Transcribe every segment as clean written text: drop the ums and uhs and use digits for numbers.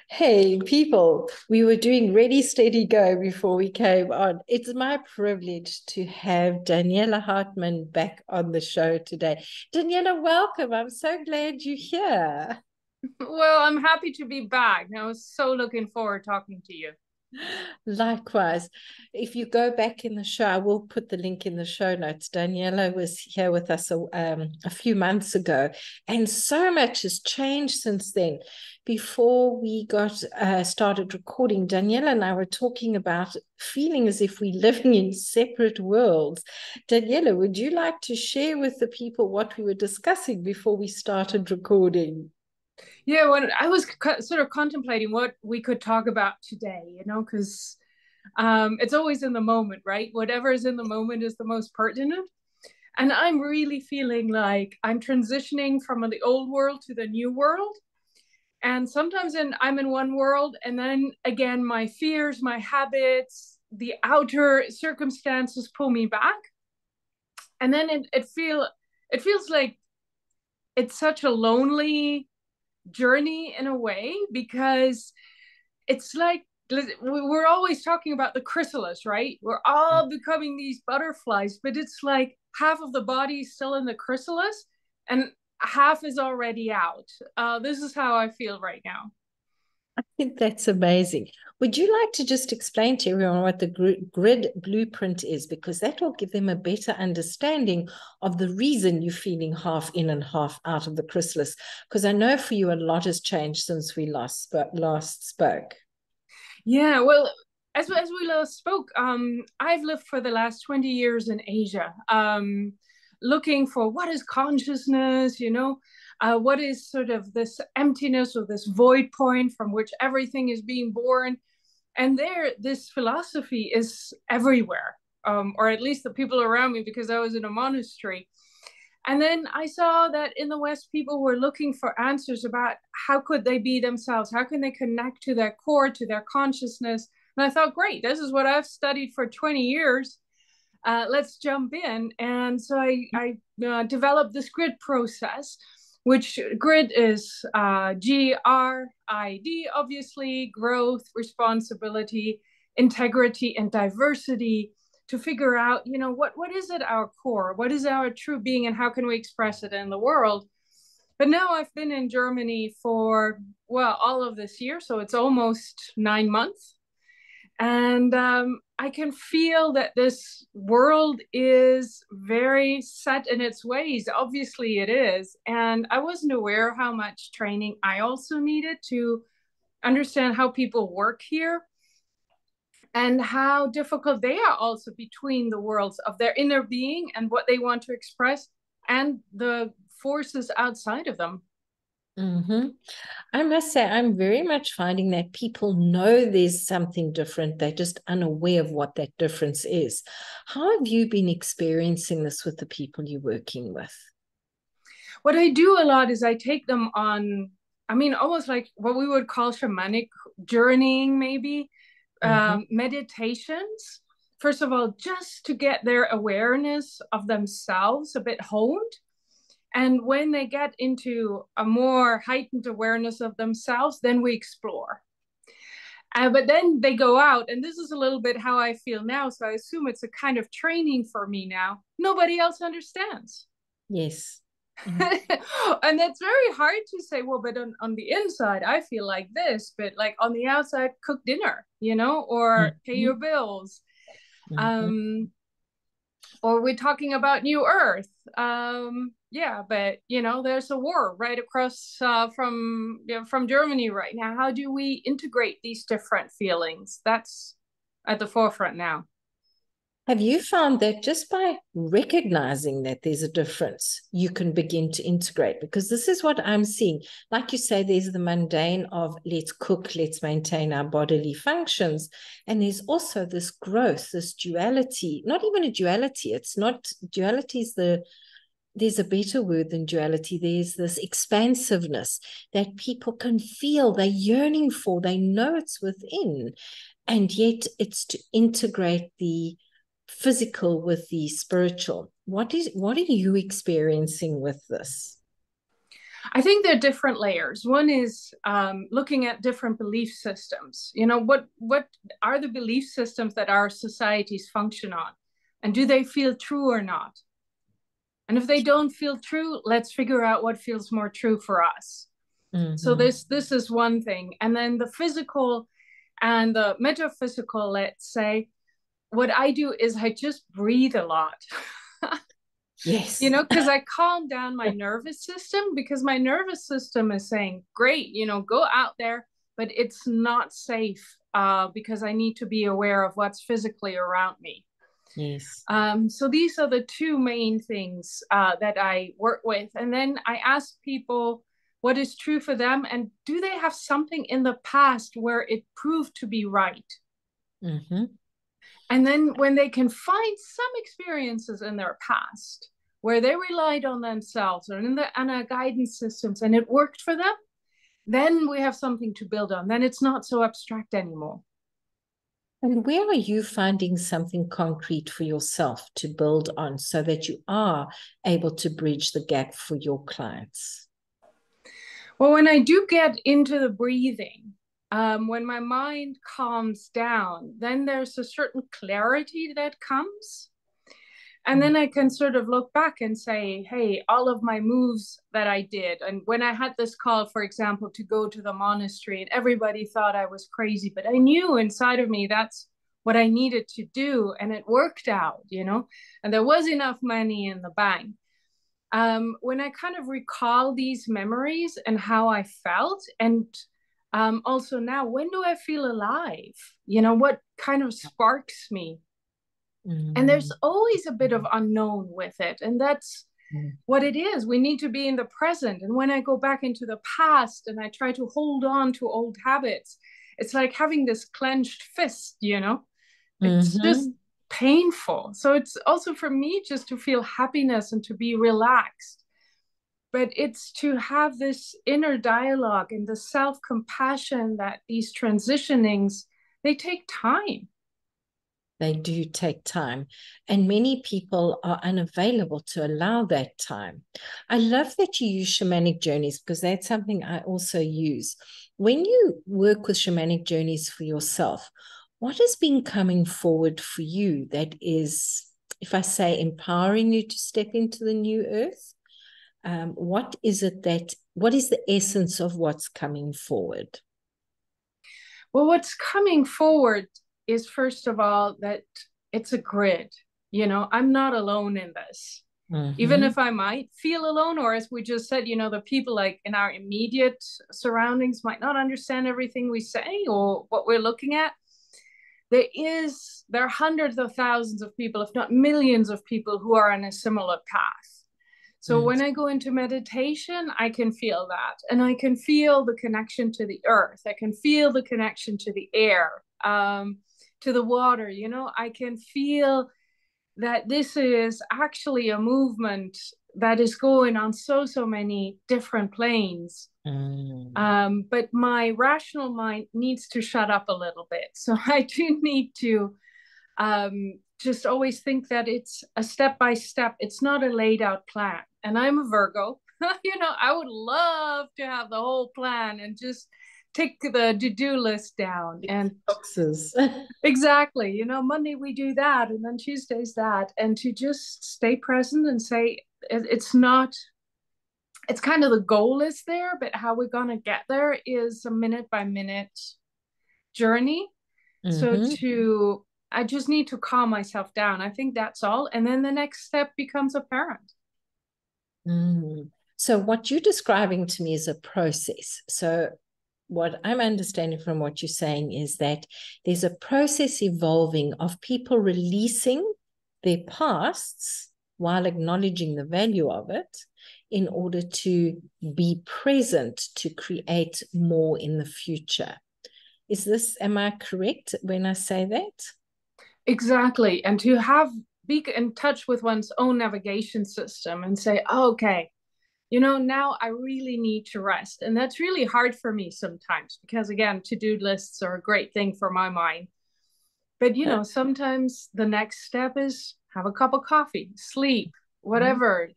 Hey, people, we were doing ready, steady, go before we came on. It's my privilege to have Daniela Hartmann back on the show today. Daniela, welcome. I'm so glad you're here. Well, I'm happy to be back. I was so looking forward talking to you. Likewise, if you go back in the show, I will put the link in the show notes. Daniela was here with us a few months ago, and so much has changed since then. Before we got started recording, Daniela and I were talking about feeling as if we're living in separate worlds. Daniela, would you like to share with the people what we were discussing before we started recording? Yeah, when I was sort of contemplating what we could talk about today, because it's always in the moment, right? Whatever is in the moment is the most pertinent. And I'm really feeling like I'm transitioning from the old world to the new world. And sometimes I'm in one world, and then again, my fears, my habits, the outer circumstances pull me back. And then it feels like it's such a lonely journey in a way because it's like we're always talking about the chrysalis, right? We're all becoming these butterflies, but it's like half of the body is still in the chrysalis and half is already out. This is how I feel right now. I think that's amazing. Would you like to just explain to everyone what the grid blueprint is? Because that will give them a better understanding of the reason you're feeling half in and half out of the chrysalis. Because I know for you, a lot has changed since we last spoke. Yeah, well, as we last spoke, I've lived for the last 20 years in Asia, looking for what is consciousness, what is sort of this emptiness or this void point from which everything is being born. And there, this philosophy is everywhere, or at least the people around me, because I was in a monastery. And then I saw that in the West, people were looking for answers about how could they be themselves? How can they connect to their core, to their consciousness? And I thought, great, this is what I've studied for 20 years. Let's jump in. And so I developed this grid process, which grid is GRID, obviously, growth, responsibility, integrity, and diversity, to figure out, what is it our core? What is our true being and how can we express it in the world? But now I've been in Germany for, well, all of this year. So it's almost 9 months. And I can feel that this world is very set in its ways. Obviously, it is. And I wasn't aware how much training I also needed to understand how people work here and how difficult they are also between the worlds of their inner being and what they want to express and the forces outside of them. Mm-hmm. I must say, I'm very much finding that people know there's something different. They're just unaware of what that difference is. How have you been experiencing this with the people you're working with? What I do a lot is I take them on, I mean, almost like what we would call shamanic journeying, maybe Mm-hmm. meditations. First of all, just to get their awareness of themselves a bit honed. And when they get into a more heightened awareness of themselves, then we explore. But then they go out, and this is a little bit how I feel now. So I assume it's a kind of training for me now. Nobody else understands. Yes. And that's very hard to say, well, but on the inside, I feel like this, but like on the outside, cook dinner, or pay Mm-hmm. your bills. Mm-hmm. Um, or we're talking about New Earth. Yeah, but there's a war right across from Germany right now. How do we integrate these different feelings? That's at the forefront now. Have you found that just by recognizing that there's a difference, you can begin to integrate? Because this is what I'm seeing. Like you say, there's the mundane of let's cook, let's maintain our bodily functions. And there's also this growth, this duality, not even a duality. It's not duality is there's a better word than duality. There's this expansiveness that people can feel, they're yearning for, they know it's within. And yet it's to integrate the physical with the spiritual. What are you experiencing with this? I think there are different layers. One is looking at different belief systems. You know, what are the belief systems that our societies function on? And do they feel true or not? And if they don't feel true, let's figure out what feels more true for us. Mm-hmm. So this is one thing. And then the physical and the metaphysical, let's say, what I do is I just breathe a lot. Yes. You know, because I calm down my nervous system, because my nervous system is saying, great, you know, go out there, but it's not safe because I need to be aware of what's physically around me. Yes. So these are the two main things that I work with. And then I ask people what is true for them, and do they have something in the past where it proved to be right? Mm-hmm. And then when they can find some experiences in their past where they relied on themselves or in the guidance systems and it worked for them, then we have something to build on. Then it's not so abstract anymore. And where are you finding something concrete for yourself to build on so that you are able to bridge the gap for your clients? Well, when I do get into the breathing, when my mind calms down, then there's a certain clarity that comes. And then I can sort of look back and say, hey, all of my moves that I did. And when I had this call, for example, to go to the monastery, and everybody thought I was crazy, but I knew inside of me that's what I needed to do. And it worked out, you know, and there was enough money in the bank. When I kind of recall these memories and how I felt, and also now, when do I feel alive? You know, what kind of sparks me? Mm-hmm. And there's always a bit of unknown with it. And that's what it is. We need to be in the present. And when I go back into the past and I try to hold on to old habits, it's like having this clenched fist, you know, it's just painful. So it's also for me just to feel happiness and to be relaxed. But it's to have this inner dialogue and the self-compassion that these transitionings, they take time. They do take time, and many people are unavailable to allow that time. I love that you use shamanic journeys, because that's something I also use. When you work with shamanic journeys for yourself, what has been coming forward for you that is, if I say, empowering you to step into the new earth? What is the essence of what's coming forward? Well, what's coming forward is, first of all, that it's a grid. You know, I'm not alone in this. Mm-hmm. Even if I might feel alone, or as we just said, you know, the people like in our immediate surroundings might not understand everything we say or what we're looking at. There are hundreds of thousands of people, if not millions of people, who are on a similar path. So when I go into meditation, I can feel that. And I can feel the connection to the earth. I can feel the connection to the air, to the water. You know, I can feel that this is actually a movement that is going on so many different planes. But my rational mind needs to shut up a little bit. So I do need to just always think that it's a step by step. It's not a laid out plan. And I'm a Virgo. You know, I would love to have the whole plan and just take the to-do list down and boxes. Exactly. You know, Monday we do that, and then Tuesday's that, and to just stay present and say it's not. It's kind of the goal is there, but how we're gonna get there is a minute by minute journey. So I just need to calm myself down. I think that's all, and then the next step becomes apparent. So what you're describing to me is a process. So what I'm understanding from what you're saying is that there's a process evolving of people releasing their pasts while acknowledging the value of it in order to be present to create more in the future. Am I correct when I say that? Exactly. And to be in touch with one's own navigation system and say, oh, okay, you know, now I really need to rest. And that's really hard for me sometimes because, again, to-do lists are a great thing for my mind. But, you know, sometimes the next step is have a cup of coffee, sleep, whatever.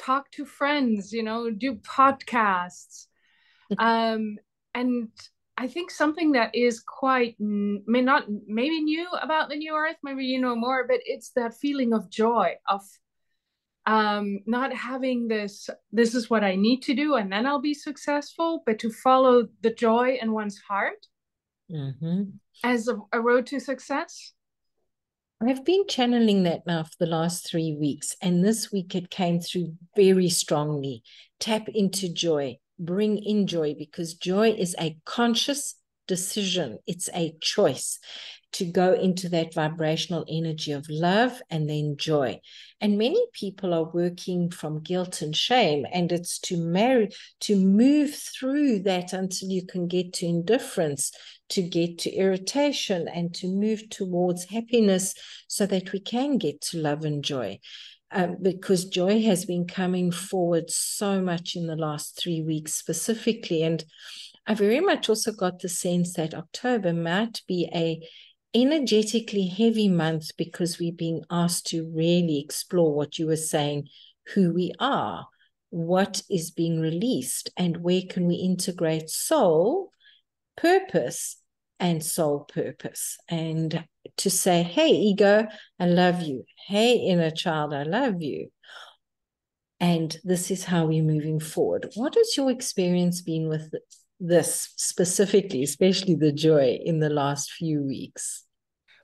talk to friends, you know, do podcasts. And I think something that is quite maybe new about the new earth, maybe you know more, but it's that feeling of joy, of not having this is what I need to do and then I'll be successful, but to follow the joy in one's heart as a road to success. I've been channeling that now for the last 3 weeks, and this week it came through very strongly. Tap into joy, bring in joy, because joy is a conscious decision. It's a choice to go into that vibrational energy of love and then joy. And many people are working from guilt and shame, and it's to move through that until you can get to indifference, to get to irritation, and to move towards happiness so that we can get to love and joy. Because joy has been coming forward so much in the last 3 weeks specifically. And I very much also got the sense that October might be a energetically heavy month, because we're being asked to really explore what you were saying, who we are, what is being released, and where can we integrate soul purpose and soul purpose. And to say, hey, ego, I love you. Hey, inner child, I love you. And this is how we're moving forward. What has your experience been with this specifically, especially the joy in the last few weeks?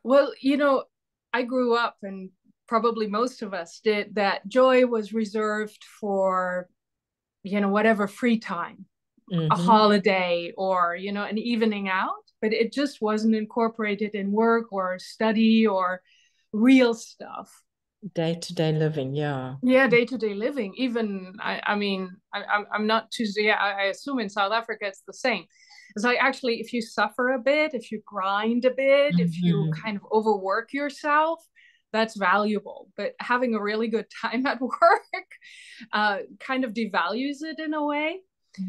Well, you know, I grew up, and probably most of us did, that joy was reserved for, you know, whatever free time, a holiday, or, you know, an evening out, but it just wasn't incorporated in work or study or real stuff. Day-to-day living, yeah. Yeah, day-to-day living. Even, I mean, I'm not too, yeah, I assume in South Africa it's the same. It's like, actually, if you suffer a bit, if you grind a bit, if you kind of overwork yourself, that's valuable. But having a really good time at work kind of devalues it in a way.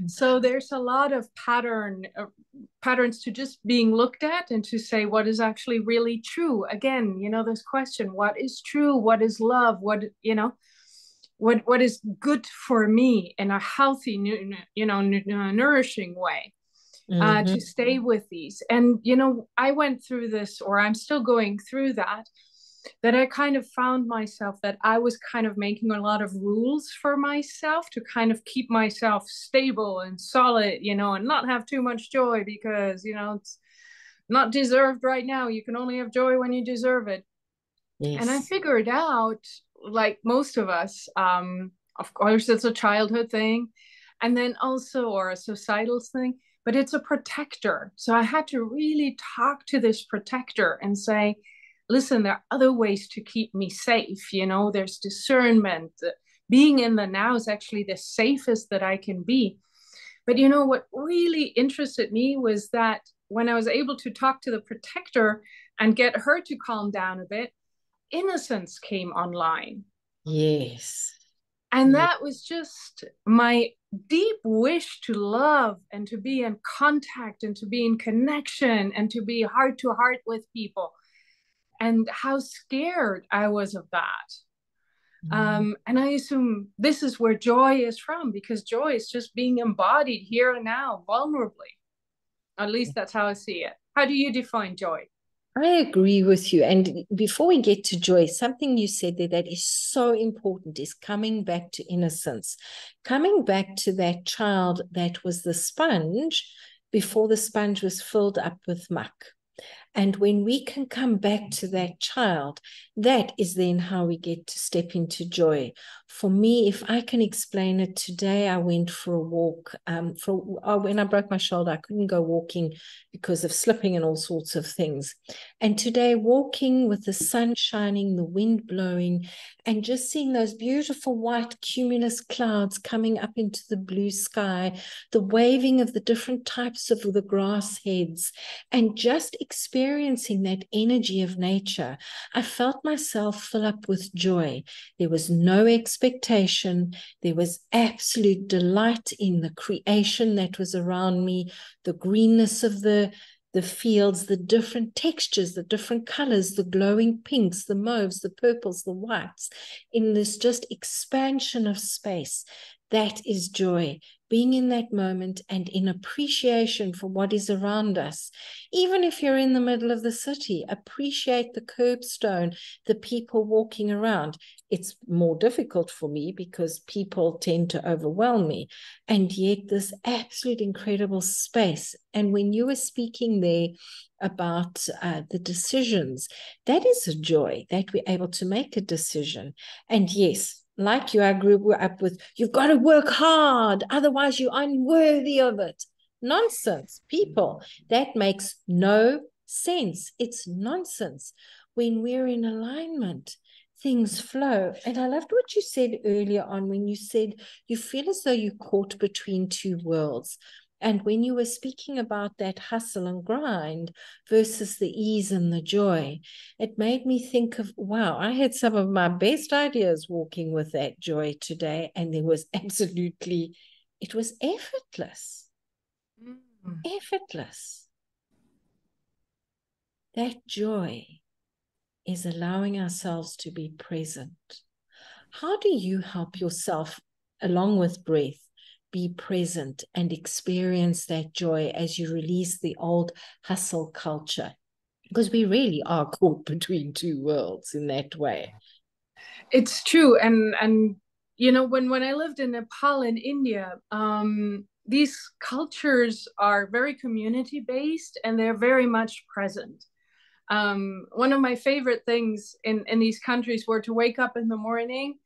So there's a lot of patterns to just being looked at, and to say what is actually really true. Again, you know, this question, what is true? What is love? What, you know, what is good for me in a healthy, you know, nourishing way, to stay with these. And, you know, I went through this, or I'm still going through that I kind of found myself that I was kind of making a lot of rules for myself to kind of keep myself stable and solid, you know, and not have too much joy, because, you know, it's not deserved right now. You can only have joy when you deserve it. Yes. And I figured out, like most of us, of course, it's a childhood thing, and then also, or a societal thing, but it's a protector. So I had to really talk to this protector and say, listen, there are other ways to keep me safe. You know, there's discernment. Being in the now is actually the safest that I can be. But, you know, what really interested me was that when I was able to talk to the protector and get her to calm down a bit, innocence came online. Yes. And that was just my deep wish to love and to be in contact and to be in connection and to be heart to heart with people. And how scared I was of that. And I assume this is where joy is from, because joy is just being embodied here and now, vulnerably. At least that's how I see it. How do you define joy? I agree with you. And before we get to joy, something you said there that is so important is coming back to innocence, coming back to that child that was the sponge before the sponge was filled up with muck. And when we can come back to that child, that is then how we get to step into joy. For me, if I can explain it, today I went for a walk. When I broke my shoulder, I couldn't go walking because of slipping and all sorts of things. And today, walking with the sun shining, the wind blowing, and just seeing those beautiful white cumulus clouds coming up into the blue sky, the waving of the different types of the grass heads, and just experiencing that energy of nature, I felt myself fill up with joy. There was no expectation. There was absolute delight in the creation that was around me, the greenness of the the fields, the different textures, the different colors, the glowing pinks, the mauves, the purples, the whites, in this just expansion of space. That is joy, being in that moment and in appreciation for what is around us. Even if you're in the middle of the city, appreciate the curbstone, the people walking around. It's more difficult for me because people tend to overwhelm me. And yet this absolute incredible space. And when you were speaking there about the decisions, that is a joy that we're able to make a decision. And yes, like you, I grew up with, you've got to work hard, otherwise you're unworthy of it. Nonsense, people. That makes no sense. It's nonsense. When we're in alignment, things flow. And I loved what you said earlier on when you said you feel as though you're caught between two worlds. And when you were speaking about that hustle and grind versus the ease and the joy, it made me think of, wow, I had some of my best ideas walking with that joy today. And there was absolutely, it was effortless. Effortless. That joy is allowing ourselves to be present. How do you help yourself, along with breath, be present and experience that joy as you release the old hustle culture? Because we really are caught between two worlds in that way. It's true. And you know, when I lived in Nepal in India, these cultures are very community based and they're very much present. One of my favorite things in these countries were to wake up in the morning,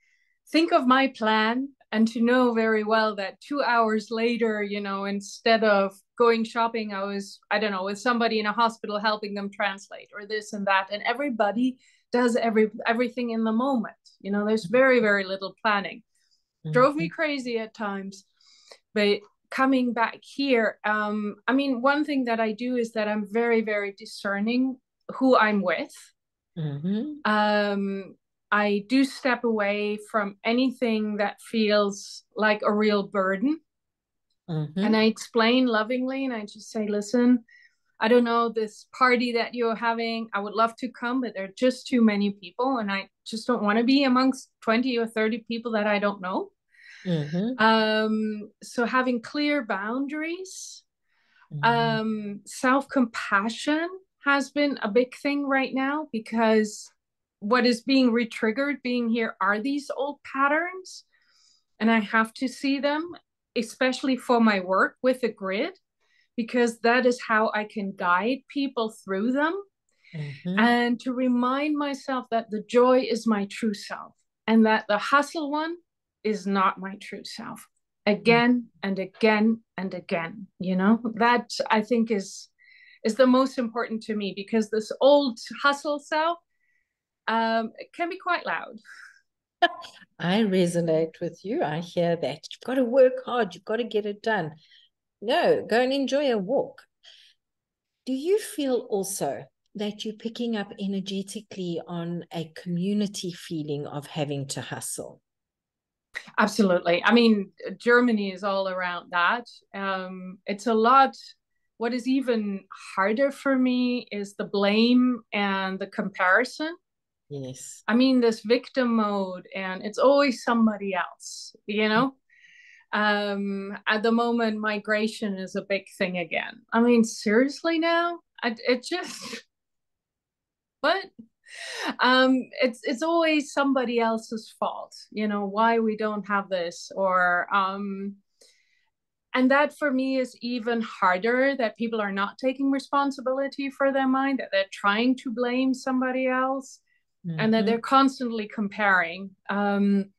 think of my plan, and to know very well that 2 hours later, you know, instead of going shopping, I was, I don't know, with somebody in a hospital helping them translate or this and that. And everybody does everything in the moment. You know, there's very, very little planning. Drove me crazy at times. But coming back here, I mean, one thing that I do is that I'm very, very discerning who I'm with. I do step away from anything that feels like a real burden. And I explain lovingly and I just say, listen, I don't know, this party that you're having, I would love to come, but there are just too many people. And I just don't want to be amongst 20 or 30 people that I don't know. So having clear boundaries, self-compassion has been a big thing right now, because what is being re-triggered being here are these old patterns, and I have to see them, especially for my work with the grid, because that is how I can guide people through them. And to remind myself that the joy is my true self and that the hustle one is not my true self, again and again and again. You know, that I think is the most important to me, because this old hustle self, it can be quite loud. I resonate with you. I hear that. You've got to work hard. You've got to get it done. No, go and enjoy a walk. Do you feel also that you're picking up energetically on a community feeling of having to hustle? Absolutely. I mean, Germany is all around that. It's a lot. What is even harder for me is the blame and the comparison. Yes. I mean, this victim mode, and it's always somebody else, you know? At the moment, migration is a big thing again. I mean, seriously now? It just, what? It's always somebody else's fault, you know, why we don't have this, or and that for me is even harder, that people are not taking responsibility for their mind, that they're trying to blame somebody else, and that they're constantly comparing. And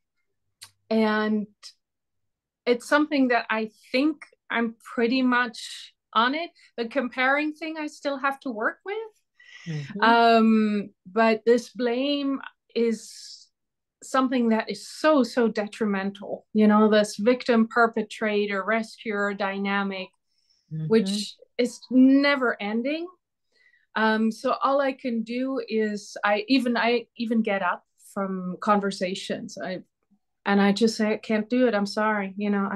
it's something that I think I'm pretty much on it. The comparing thing I still have to work with. But this blame is something that is so, so detrimental. You know, this victim perpetrator rescuer dynamic, which is never ending. So all I can do is I even get up from conversations. I just say, I can't do it. I'm sorry. You know,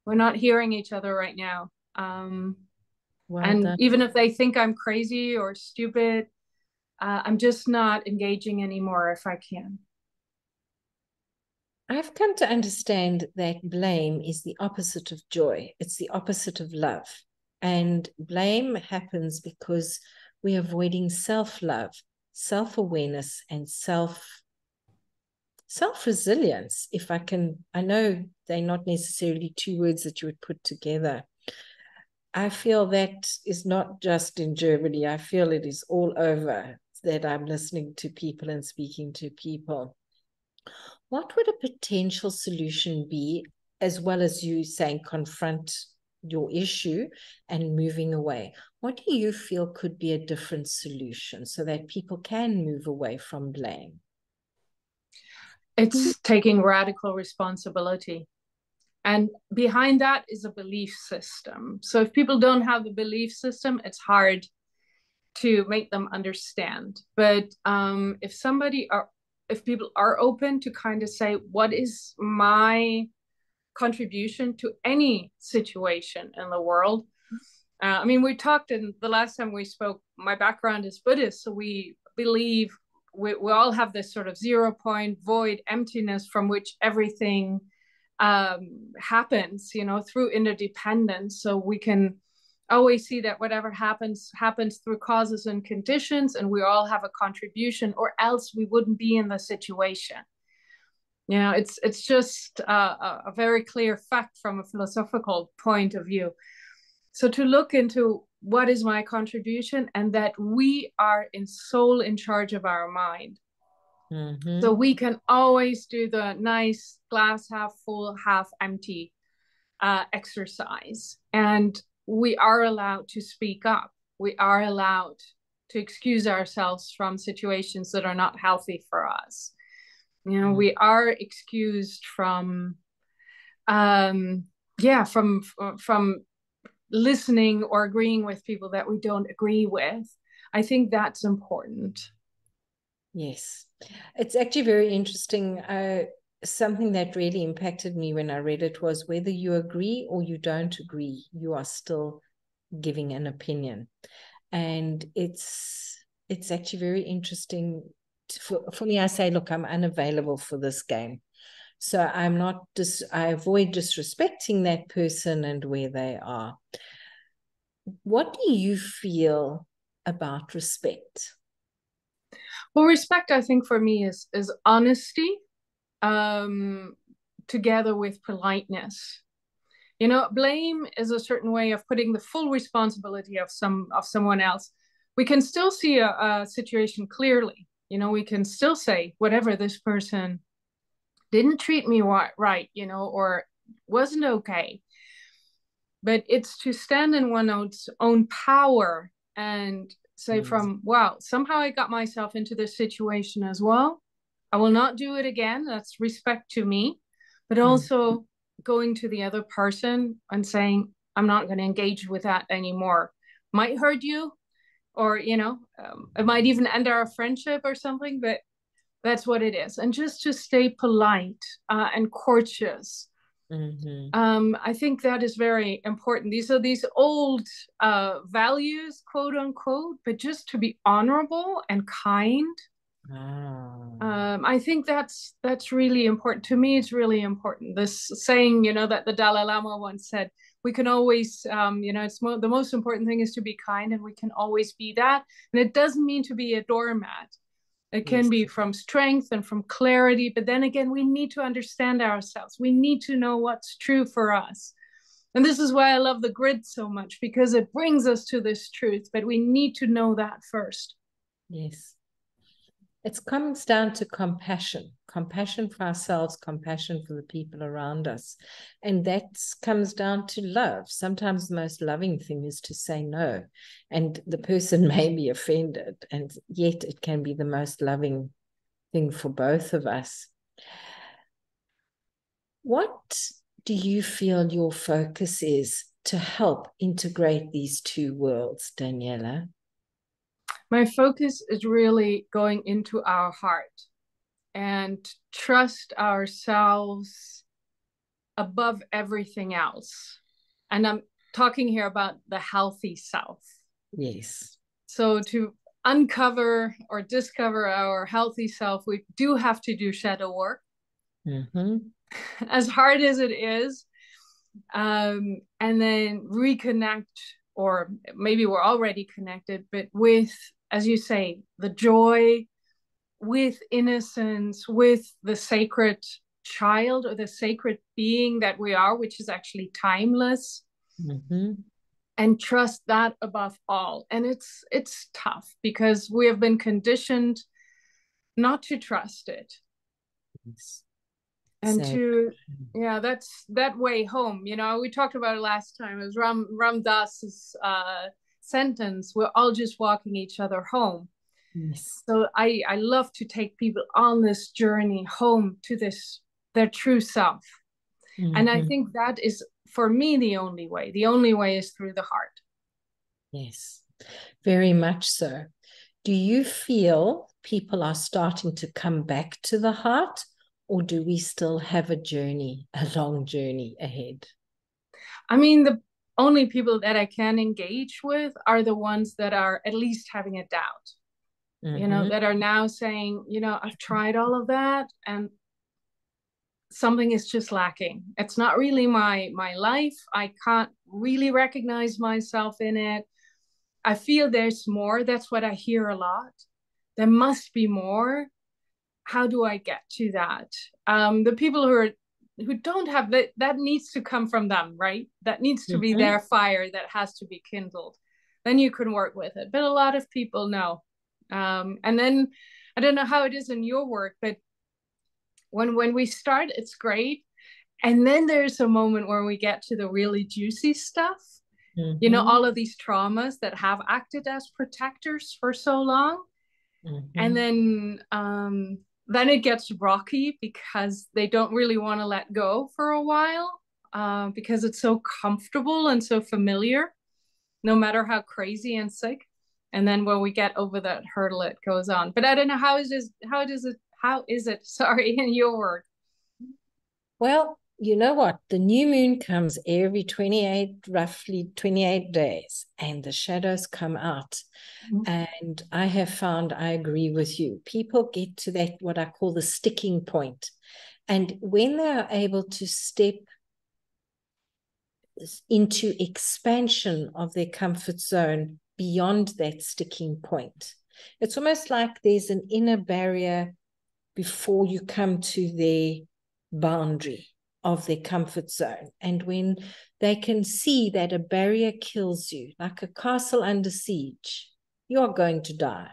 we're not hearing each other right now. Well And done. even if they think I'm crazy or stupid, I'm just not engaging anymore if I can. I've come to understand that blame is the opposite of joy. It's the opposite of love. And blame happens because we're avoiding self-love, self-awareness, and self-resilience. If I can, I know they're not necessarily two words that you would put together. I feel that is not just in Germany. I feel it is all over that I'm listening to people and speaking to people. What would a potential solution be, as well as you saying confront your issue and moving away? What do you feel could be a different solution so that people can move away from blame? It's taking radical responsibility. And behind that is a belief system. So if people don't have a belief system, it's hard to make them understand. But if people are open to kind of say, what is my contribution to any situation in the world? I mean, we talked in the last time we spoke, my background is Buddhist. So we believe we all have this sort of 0 point void emptiness from which everything happens, through interdependence. So we can always see that whatever happens through causes and conditions, and we all have a contribution, or else we wouldn't be in the situation. It's just a very clear fact from a philosophical point of view. So to look into what is my contribution, and that we are in charge of our mind. Mm-hmm. So we can always do the nice glass half full, half empty exercise. And we are allowed to speak up. We are allowed to excuse ourselves from situations that are not healthy for us. We are excused from listening or agreeing with people that we don't agree with. I think that's important. Yes, it's actually very interesting. Something that really impacted me when I read it was whether you agree or you don't agree, you are still giving an opinion. And it's actually very interesting. For me, I say, look, I'm unavailable for this game. So I'm not, I avoid disrespecting that person and where they are. What do you feel about respect? Well, respect, I think, for me is honesty, together with politeness. Blame is a certain way of putting the full responsibility of someone else. We can still see a situation clearly. We can still say, whatever, this person didn't treat me right, or wasn't okay. But it's to stand in one's own power and say wow, somehow I got myself into this situation as well. I will not do it again. That's respect to me. But also going to the other person and saying, I'm not going to engage with that anymore. Might hurt you, or, it might even end our friendship or something, but that's what it is. And just to stay polite and courteous. I think that is very important. These are these old values, quote unquote, but just to be honorable and kind. I think that's really important. To me, it's really important. This saying, that the Dalai Lama once said, we can always, it's the most important thing is to be kind, and we can always be that. And it doesn't mean to be a doormat. It can be from strength and from clarity. But then again, we need to understand ourselves. We need to know what's true for us. And this is why I love the grid so much, because it brings us to this truth. But we need to know that first. Yes. It comes down to compassion for ourselves, compassion for the people around us. And that comes down to love. Sometimes the most loving thing is to say no. And the person may be offended, and yet it can be the most loving thing for both of us. What do you feel your focus is to help integrate these two worlds, Daniela? My focus is really going into our heart and trust ourselves above everything else. And talking here about the healthy self. Yes. So to uncover or discover our healthy self, we do have to do shadow work. Mm-hmm. As hard as it is, and then reconnect, or maybe we're already connected, but with, as you say, the joy, with innocence, with the sacred child or the sacred being that we are, which is actually timeless. Mm-hmm. And trust that above all. And it's tough because we have been conditioned not to trust it. Yes. And So, to, yeah, that's that way home. We talked about it last time. It was Ram Dass's sentence, we're all just walking each other home. yes. So I love to take people on this journey home to their true self. Mm-hmm. And I think that is, for me, the only way. The only way is through the heart. Yes, very much so. Do you feel people are starting to come back to the heart, or do we still have a long journey ahead? I mean, the only people that I can engage with are the ones that are at least having a doubt, Mm-hmm. that are now saying, I've tried all of that and something is just lacking. It's not really my life. I can't really recognize myself in it. I feel there's more. That's what I hear a lot. There must be more. How do I get to that? The people who don't have that needs to come from them, right? That needs to be Mm-hmm. their fire that has to be kindled. Then you can work with it. But a lot of people know. And then I don't know how it is in your work, but when we start, it's great. And then there's a moment where we get to the really juicy stuff. Mm-hmm. All of these traumas that have acted as protectors for so long. Mm-hmm. And then it gets rocky because they don't really want to let go for a while, because it's so comfortable and so familiar, no matter how crazy and sick. And then when we get over that hurdle, it goes on. But I don't know, how is it, sorry, in your work? Well, you know what? The new moon comes every roughly 28 days, and the shadows come out. And I have found, I agree with you, people get to that, what I call the sticking point. And when they are able to step into expansion of their comfort zone beyond that sticking point, it's almost like there's an inner barrier before you come to their boundary of their comfort zone. And when they can see that a barrier kills you, like a castle under siege, you are going to die.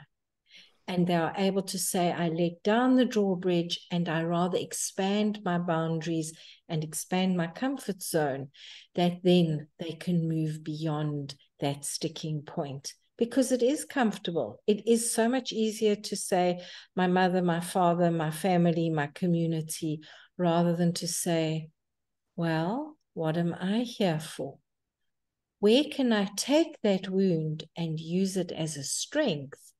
And they are able to say, I let down the drawbridge and I rather expand my boundaries and expand my comfort zone, that then they can move beyond that sticking point. Because it is comfortable. It is so much easier to say, my mother, my father, my family, my community, rather than to say, well, what am I here for? Where can I take that wound and use it as a strength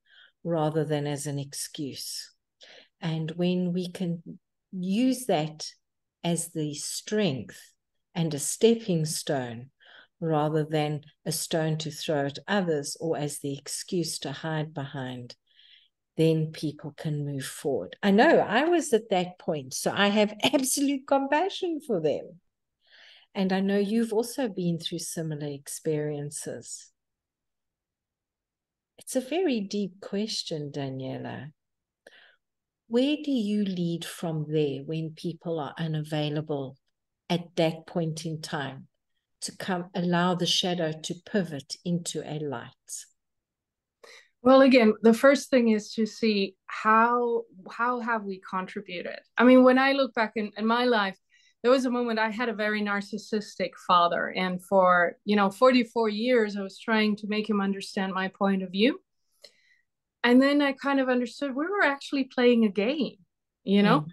rather than as an excuse? And when we can use that as the strength and a stepping stone, rather than a stone to throw at others or as the excuse to hide behind, then people can move forward. I know I was at that point, so I have absolute compassion for them. And I know you've also been through similar experiences. It's a very deep question, Daniela. Where do you lead from there when people are unavailable at that point in time to allow the shadow to pivot into a light? Well, again, the first thing is to see how have we contributed. I mean, when I look back in my life, there was a moment I had a very narcissistic father, and for 44 years I was trying to make him understand my point of view. And then I kind of understood we were actually playing a game, you know.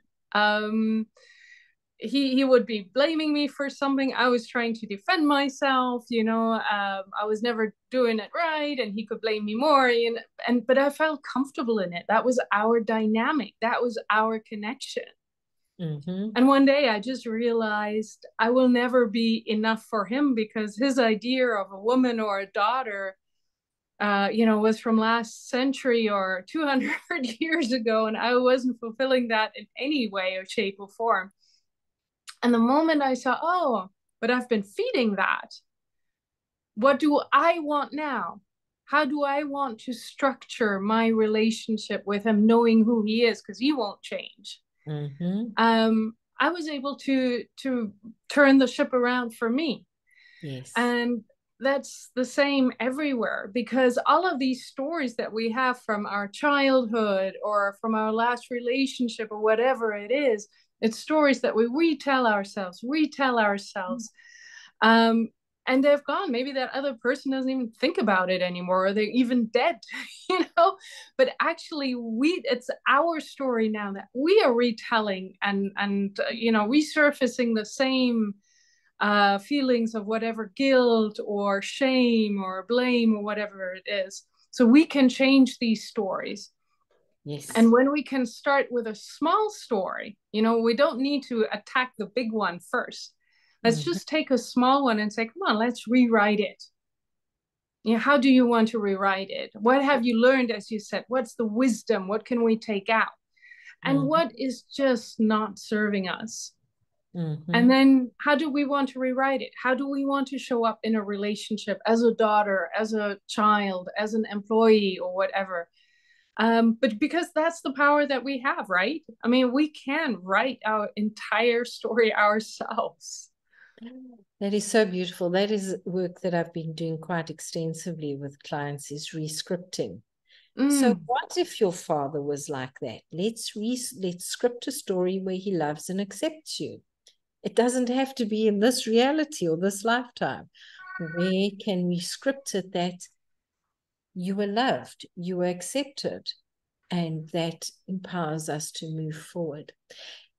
He would be blaming me for something. I was trying to defend myself, I was never doing it right, and he could blame me more, but I felt comfortable in it. That was our dynamic. That was our connection. Mm-hmm. And one day I just realized I will never be enough for him, because his idea of a woman or a daughter, was from last century or 200 years ago. And I wasn't fulfilling that in any way or shape or form. And the moment I saw, oh, but I've been feeding that. What do I want now? How do I want to structure my relationship with him, knowing who he is, because he won't change? Mm-hmm. I was able to turn the ship around for me. Yes. And that's the same everywhere, because all of these stories that we have from our childhood or from our last relationship or whatever it is, it's stories that we retell ourselves. Um, and they've gone. Maybe that other person doesn't even think about it anymore, or they're even dead, But actually, it's our story now that we are retelling, and resurfacing the same feelings of whatever guilt or shame or blame or whatever it is. So we can change these stories. Yes. And when we can start with a small story, we don't need to attack the big one first. Let's just take a small one and say, come on, let's rewrite it. How do you want to rewrite it? What have you learned, as you said? What's the wisdom? What can we take out? And what is just not serving us? And then how do we want to rewrite it? How do we want to show up in a relationship as a daughter, as a child, as an employee, or whatever? But because that's the power that we have, right? I mean, we can write our entire story ourselves. That is so beautiful. That is work that I've been doing quite extensively with clients, is rescripting. So what if your father was like that? Let's script a story where he loves and accepts you. It doesn't have to be in this reality or this lifetime. Where can we script it that you were loved, you were accepted, and that empowers us to move forward?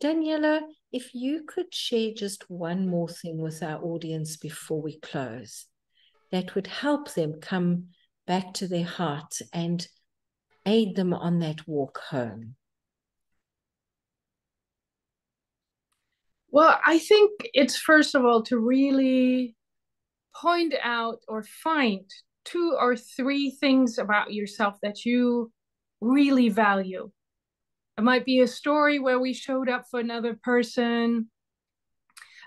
Daniela, if you could share just one more thing with our audience before we close, that would help them come back to their heart and aid them on that walk home. Well, I think it's first of all to really point out or find 2 or 3 things about yourself that you really value. It might be a story where we showed up for another person.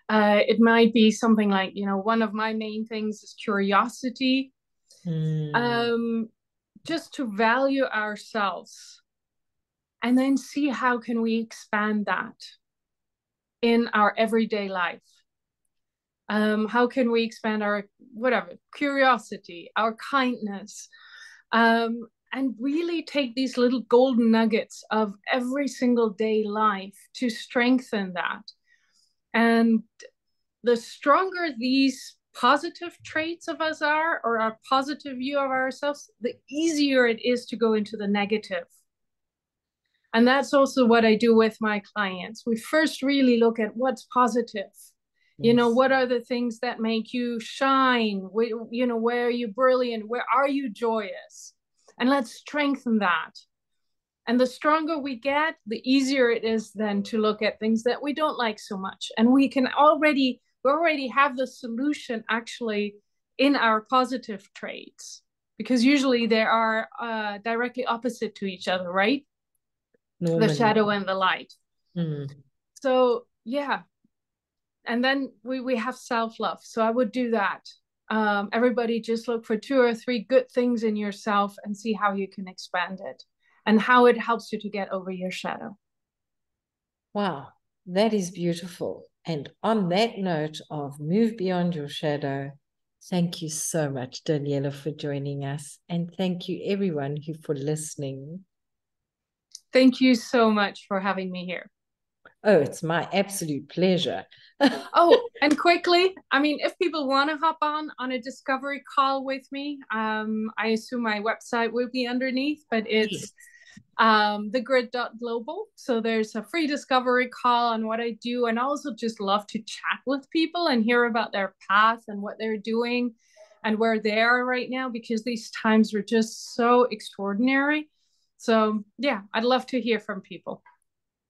It might be something like, one of my main things is curiosity. Just to value ourselves, and then see how can we expand that in our everyday life. How can we expand our curiosity, our kindness, and really take these little golden nuggets of every single day life to strengthen that. And the stronger these positive traits of us are, or our positive view of ourselves, the easier it is to go into the negative. And that's also what I do with my clients. We first really look at what's positive. Yes. What are the things that make you shine? Where are you brilliant? Where are you joyous? And let's strengthen that. And the stronger we get, the easier it is then to look at things that we don't like so much. And we already have the solution actually in our positive traits, because usually they are directly opposite to each other, right? Normally. The shadow and the light. So yeah. And then we have self-love. So I would do that. Everybody just look for 2 or 3 good things in yourself and see how you can expand it and how it helps you to get over your shadow. Wow, that is beautiful. And on that note of move beyond your shadow, thank you so much, Daniela, for joining us. And thank you everyone for listening. Thank you so much for having me here. Oh, it's my absolute pleasure. Oh, and quickly, if people want to hop on a discovery call with me, I assume my website will be underneath, but it's thegrid.global. So there's a free discovery call on what I do. And I also just love to chat with people and hear about their path and what they're doing and where they are right now, because these times are just so extraordinary. So yeah, I'd love to hear from people.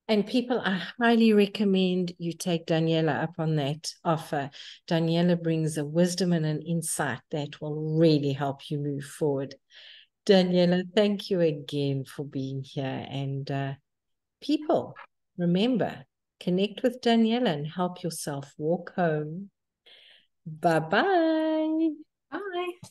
And people, I highly recommend you take Daniela up on that offer. Daniela brings a wisdom and an insight that will really help you move forward. Daniela, thank you again for being here. And people, remember, connect with Daniela and help yourself walk home. Bye-bye. Bye.